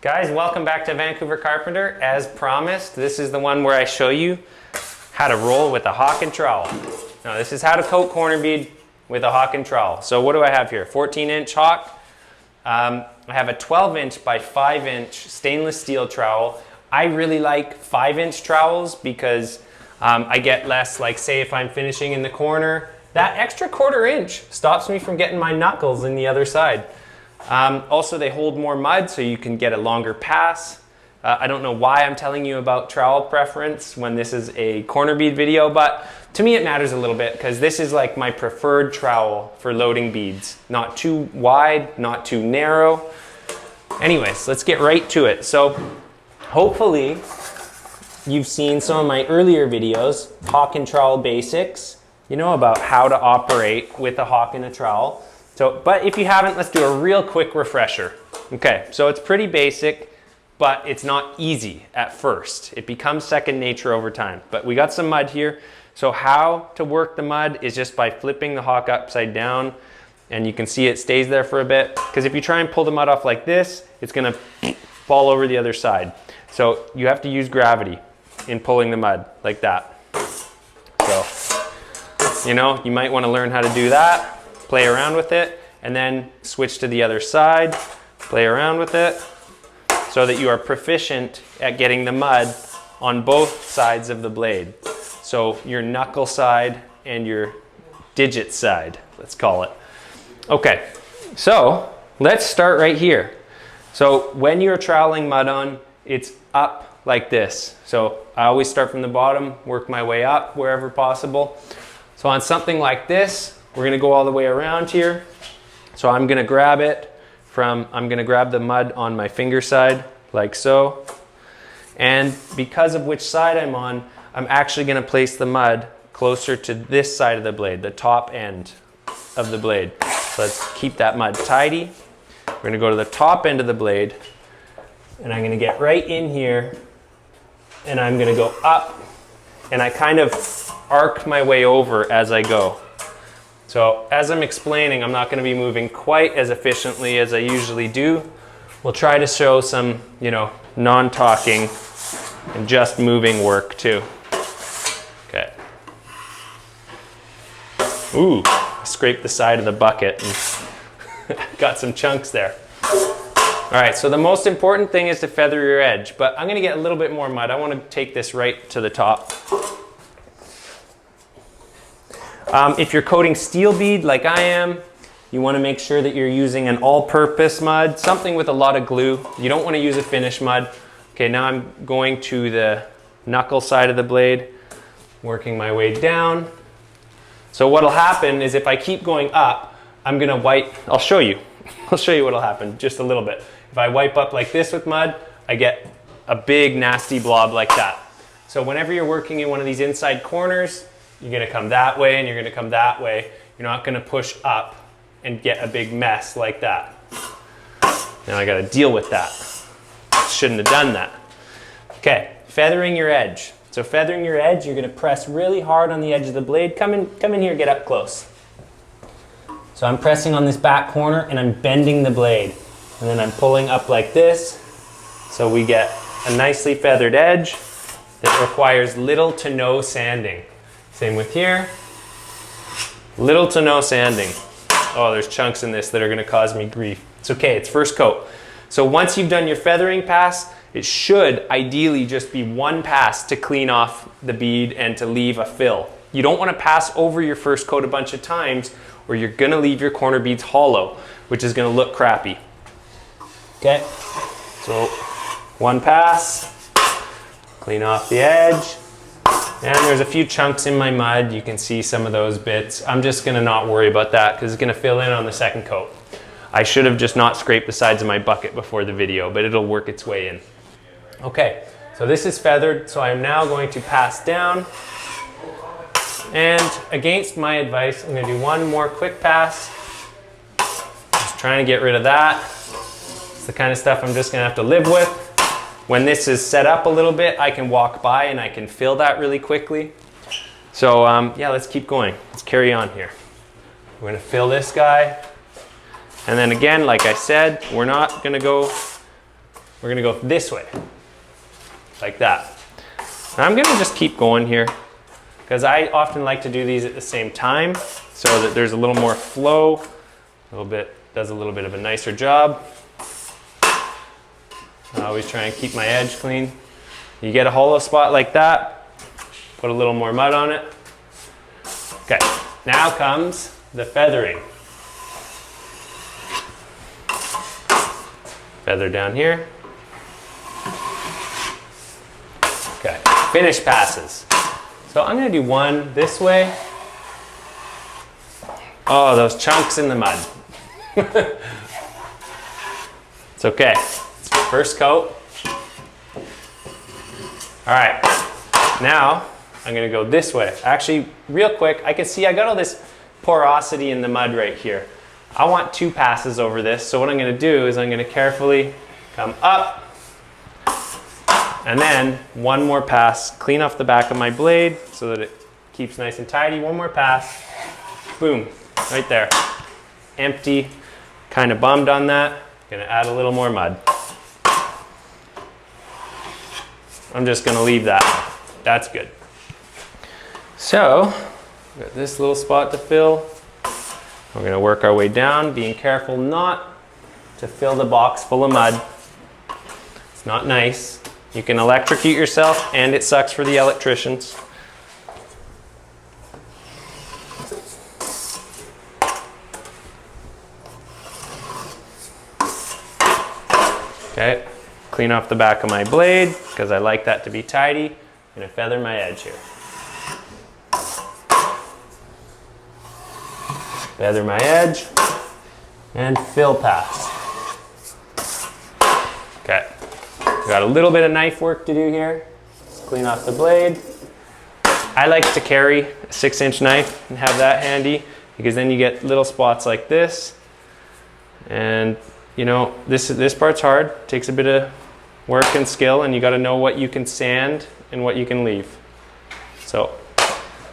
Guys, welcome back to Vancouver Carpenter. As promised, this is the one where I show you how to roll with a hawk and trowel. Now this is how to coat corner bead with a hawk and trowel. So what do I have here? 14-inch hawk. I have a 12-inch by 5-inch stainless steel trowel. I really like 5-inch trowels because I get less, like say if I'm finishing in the corner, that extra 1/4 inch stops me from getting my knuckles in the other side. Also, they hold more mud, so you can get a longer pass. I don't know why I'm telling you about trowel preference when this is a corner bead video, but to me it matters a little bit because this is like my preferred trowel for loading beads. Not too wide, not too narrow. Anyways, let's get right to it. So hopefully you've seen some of my earlier videos, hawk and trowel basics. You know about how to operate with a hawk and a trowel. So, but if you haven't, let's do a real quick refresher. Okay, so it's pretty basic, but it's not easy at first. It becomes second nature over time. But we got some mud here. So how to work the mud is just by flipping the hawk upside down, and you can see it stays there for a bit. Because if you try and pull the mud off like this, it's gonna fall over the other side. So you have to use gravity in pulling the mud like that. So, you know, you might wanna learn how to do that. Play around with it, and then switch to the other side, play around with it, so that you are proficient at getting the mud on both sides of the blade. So your knuckle side and your digit side, let's call it. Okay, so let's start right here. So when you're troweling mud on, it's up like this. So I always start from the bottom, work my way up wherever possible. So on something like this, we're gonna go all the way around here. So I'm gonna grab the mud on my finger side, like so. And because of which side I'm on, I'm actually gonna place the mud closer to this side of the blade, the top end of the blade. So let's keep that mud tidy. We're gonna go to the top end of the blade, and I'm gonna get right in here, and I'm gonna go up, and I kind of arc my way over as I go. So as I'm explaining, I'm not going to be moving quite as efficiently as I usually do. We'll try to show some, you know, non-talking and just moving work too. Okay. Ooh, I scraped the side of the bucket and got some chunks there. All right, so the most important thing is to feather your edge, but I'm going to get a little bit more mud. I want to take this right to the top. If you're coating steel bead like I am, you want to make sure that you're using an all-purpose mud, something with a lot of glue. You don't want to use a finish mud. Okay, now I'm going to the knuckle side of the blade, working my way down. So what'll happen is if I keep going up, I'm gonna wipe, I'll show you what'll happen just a little bit. If I wipe up like this with mud, I get a big nasty blob like that. So whenever you're working in one of these inside corners, you're gonna come that way and you're gonna come that way. You're not gonna push up and get a big mess like that. Now I gotta deal with that. Shouldn't have done that. Okay, feathering your edge. So feathering your edge, you're gonna press really hard on the edge of the blade. Come in here, get up close. So I'm pressing on this back corner and I'm bending the blade. And then I'm pulling up like this. So we get a nicely feathered edge that requires little to no sanding. Same with here, little to no sanding. Oh, there's chunks in this that are gonna cause me grief. It's okay, it's first coat. So once you've done your feathering pass, it should ideally just be one pass to clean off the bead and to leave a fill. You don't wanna pass over your first coat a bunch of times or you're gonna leave your corner beads hollow, which is gonna look crappy. Okay, so one pass, clean off the edge. And there's a few chunks in my mud. You can see some of those bits. I'm just gonna not worry about that because it's gonna fill in on the second coat. I should have just not scraped the sides of my bucket before the video, but it'll work its way in. Okay, so this is feathered. So I'm now going to pass down. And against my advice, I'm gonna do one more quick pass. Just trying to get rid of that. It's the kind of stuff I'm just gonna have to live with. When this is set up a little bit, I can walk by and I can fill that really quickly. So yeah, let's keep going. Let's carry on here. We're gonna fill this guy. And then again, like I said, we're not gonna go we're gonna go this way, like that. And I'm gonna just keep going here because I often like to do these at the same time so that there's a little more flow, does a little bit of a nicer job. I always try and keep my edge clean. You get a hollow spot like that, put a little more mud on it. Okay, now comes the feathering. Feather down here. Okay, finish passes. So I'm gonna do one this way. Oh, those chunks in the mud. It's okay. It's the first coat. All right, now I'm gonna go this way. Actually, real quick, I can see I got all this porosity in the mud right here. I want 2 passes over this, so what I'm gonna do is I'm gonna carefully come up, and then one more pass, clean off the back of my blade so that it keeps nice and tidy. One more pass, boom, right there. Empty, kind of bummed on that. Gonna add a little more mud. I'm just gonna leave that. That's good. So, got this little spot to fill. We're gonna work our way down, being careful not to fill the box full of mud. It's not nice. You can electrocute yourself, and it sucks for the electricians. Okay, clean off the back of my blade, because I like that to be tidy. I'm gonna feather my edge here. Feather my edge, and fill pass. Okay, got a little bit of knife work to do here. Let's clean off the blade. I like to carry a 6-inch knife and have that handy, because then you get little spots like this. And you know, this part's hard, takes a bit of work and skill, and you gotta know what you can sand and what you can leave. So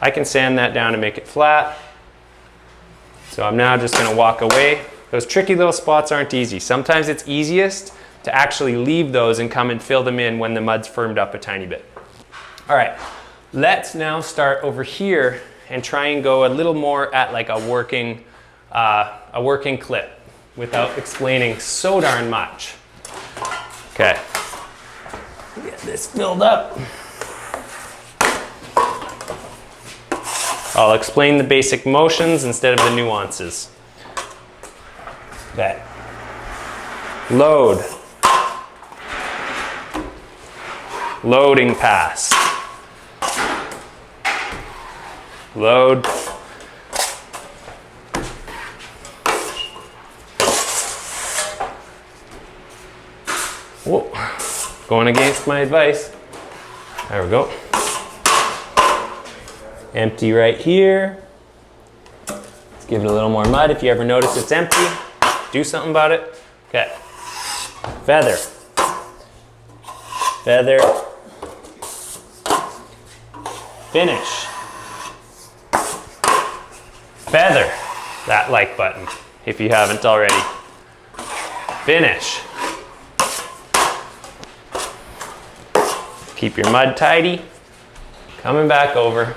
I can sand that down and make it flat. So I'm now just gonna walk away. Those tricky little spots aren't easy. Sometimes it's easiest to actually leave those and come and fill them in when the mud's firmed up a tiny bit. All right, let's now start over here and try and go a little more at like a working clip without explaining so darn much. Okay, get this filled up. I'll explain the basic motions instead of the nuances. Okay. Load. Loading pass. Load. Whoa, going against my advice. There we go. Empty right here. Let's give it a little more mud. If you ever notice it's empty, do something about it. Okay. Feather. Feather. Finish. Feather that like button if you haven't already. Finish. Keep your mud tidy. Coming back over.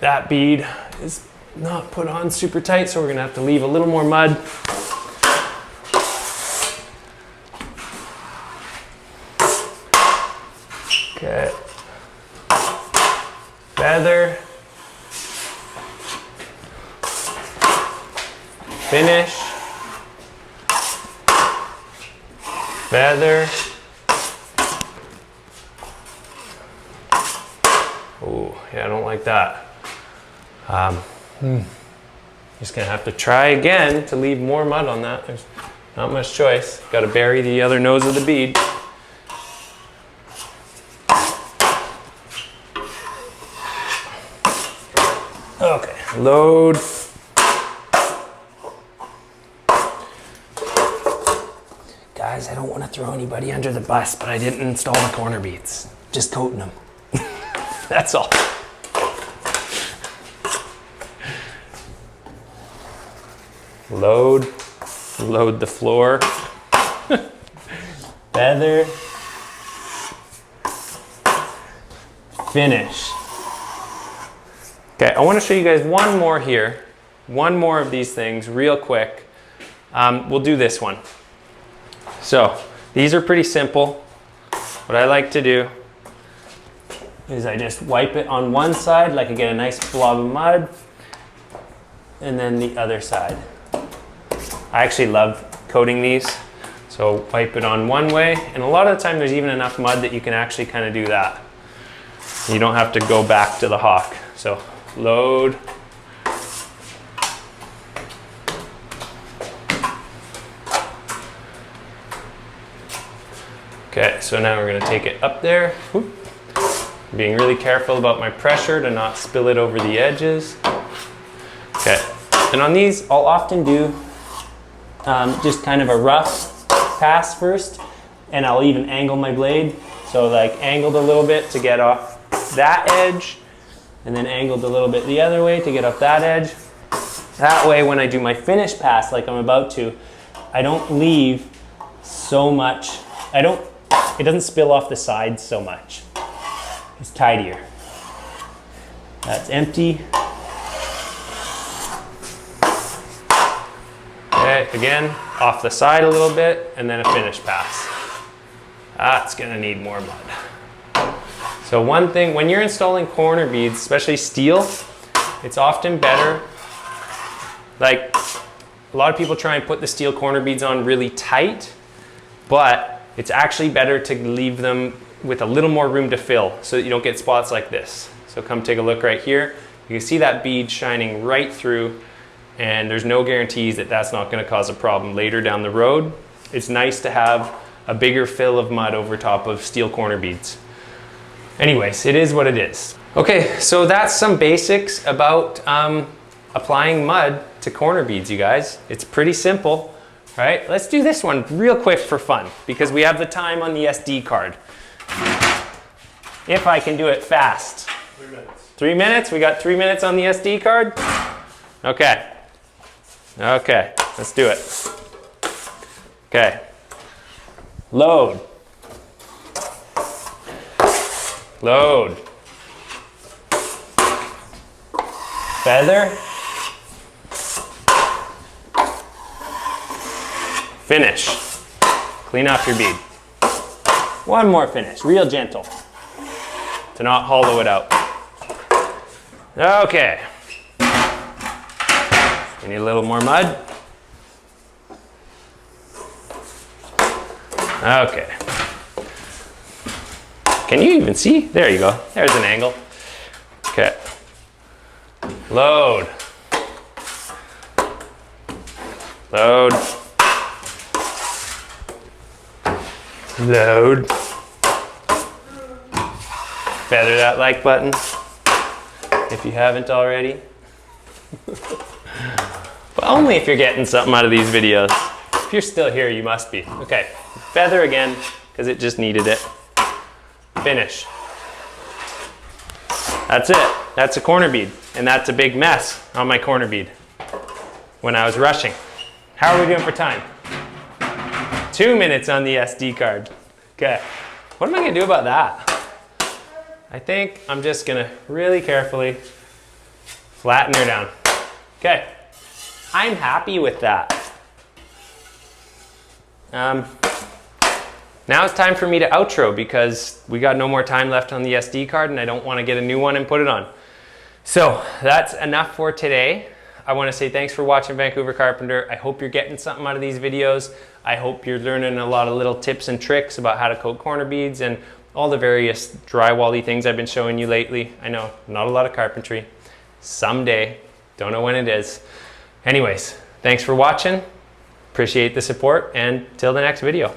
That bead is not put on super tight, so we're gonna have to leave a little more mud. Okay. Feather. Finish. Feather. Oh, yeah, I don't like that. Just gonna have to try again to leave more mud on that. There's not much choice. Got to bury the other nose of the bead. Okay, load. Guys, I don't want to throw anybody under the bus, but I didn't install the corner beads. Just coating them. That's all. Load the floor. Feather. Finish. Okay, I want to show you guys one more here. One more of these things real quick. We'll do this one. So these are pretty simple. What I like to do is I just wipe it on one side, like I get a nice blob of mud, and then the other side. I actually love coating these. So wipe it on one way, and a lot of the time there's even enough mud that you can actually kind of do that. You don't have to go back to the hawk. So load. Okay, so now we're gonna take it up there. Whoop. Being really careful about my pressure to not spill it over the edges. Okay, and on these, I'll often do just kind of a rough pass first, and I'll even angle my blade. So like angled a little bit to get off that edge, and then angled a little bit the other way to get off that edge. That way when I do my finish pass like I'm about to, I don't leave so much, it doesn't spill off the sides so much. It's tidier. That's empty. Okay, again, off the side a little bit, and then a finish pass. That's gonna need more mud. So one thing, when you're installing corner beads, especially steel, it's often better, like a lot of people try and put the steel corner beads on really tight, but it's actually better to leave them with a little more room to fill so that you don't get spots like this. So come take a look right here. You can see that bead shining right through, and there's no guarantees that that's not going to cause a problem later down the road. It's nice to have a bigger fill of mud over top of steel corner beads. Anyways, it is what it is. Okay, so that's some basics about applying mud to corner beads, you guys. It's pretty simple, right? Let's do this one real quick for fun because we have the time on the SD card. If I can do it fast. 3 minutes. 3 minutes? We got 3 minutes on the SD card? Okay. Okay, let's do it. Okay. Load. Load. Feather. Finish. Clean off your bead. One more finish, real gentle, to not hollow it out. Okay. We need a little more mud. Okay. Can you even see? There you go. There's an angle. Okay. Load. Load. Load. Feather that like button if you haven't already. But only if you're getting something out of these videos. If you're still here, you must be. Okay, feather again, because it just needed it. Finish. That's it. That's a corner bead. And that's a big mess on my corner bead when I was rushing. How are we doing for time? 2 minutes on the SD card. Okay, what am I gonna do about that? I think I'm just gonna really carefully flatten her down. Okay, I'm happy with that. Now it's time for me to outro because we got no more time left on the SD card and I don't want to get a new one and put it on. So that's enough for today. I want to say thanks for watching Vancouver Carpenter. I hope you're getting something out of these videos. I hope you're learning a lot of little tips and tricks about how to coat corner beads and all the various drywall-y things I've been showing you lately. I know, not a lot of carpentry. Someday, don't know when it is. Anyways, thanks for watching. Appreciate the support and till the next video.